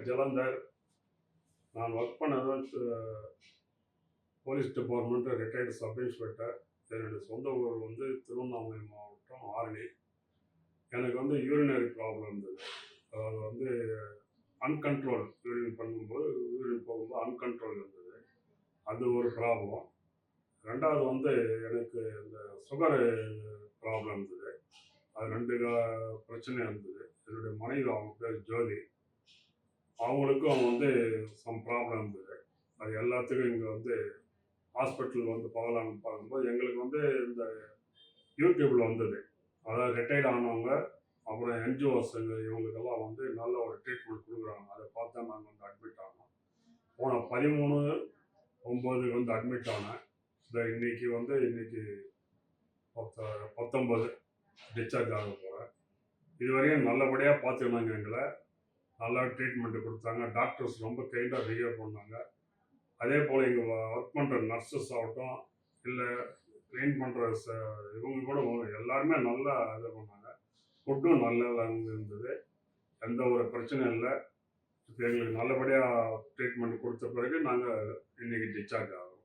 பேர் ஜலந்தர். நான் ஒர்க் பண்ணது police department retired sub inspector. என்னுடைய சொந்த ஊர் வந்து திருவண்ணாமலை மாவட்டம் ஆரணி. எனக்கு வந்து யூரினரி ப்ராப்ளம் இருந்தது. அதாவது வந்து அன்கண்ட்ரோல் யூரின் பண்ணும்போது யூரின் போகும்போது அன்கண்ட்ரோல் இருந்தது. அது ஒரு ப்ராப்ளம். ரெண்டாவது வந்து எனக்கு இந்த சுகரு ப்ராப்ளம் இருந்தது. அது 2 பிரச்சனை இருந்தது. என்னுடைய மனைவி, அவங்க பேர் ஜோதி. அவங்களுக்கும் வந்து சம் ப்ராப்ளம் இருந்தது. அது எல்லாத்துக்கும் இங்கே வந்து ஹாஸ்பிட்டல் வந்து போகலான்னு பார்க்கும்போது எங்களுக்கு வந்து இந்த யூடியூப்பில் வந்தது. அதாவது ரிட்டையர்ட் ஆனவங்க, அப்புறம் என்ஜிஓஸ் இவங்களுக்கெல்லாம் வந்து நல்ல ஒரு ட்ரீட்மெண்ட் கொடுக்குறாங்க. அதை பார்த்து தான் நாங்கள் வந்து அட்மிட் ஆனோம். போன 13/9 வந்து அட்மிட் ஆனேன். இன்னைக்கு 19 டிஸ்சார்ஜ் ஆக போகிறேன். இதுவரையும் நல்லபடியாக பார்த்துக்கினாங்க எங்களை. நல்லா ட்ரீட்மெண்ட்டு கொடுத்தாங்க. டாக்டர்ஸ் ரொம்ப கைண்டாக பிஹேவ் பண்ணாங்க. அதே போல் இங்கே ஒர்க் பண்ணுற நர்சஸ் ஆகட்டும், இல்லை க்ளீன் பண்ணுற இவங்க கூட எல்லாருமே நல்லா இது பண்ணாங்க. ஃபுட்டும் நல்லா இருந்தது. எந்த ஒரு பிரச்சனையும் இல்லை. இப்போ எங்களுக்கு நல்லபடியாக ட்ரீட்மெண்ட் கொடுத்த பிறகு நாங்கள் இன்றைக்கி டிஸ்சார்ஜ் ஆகிறோம்.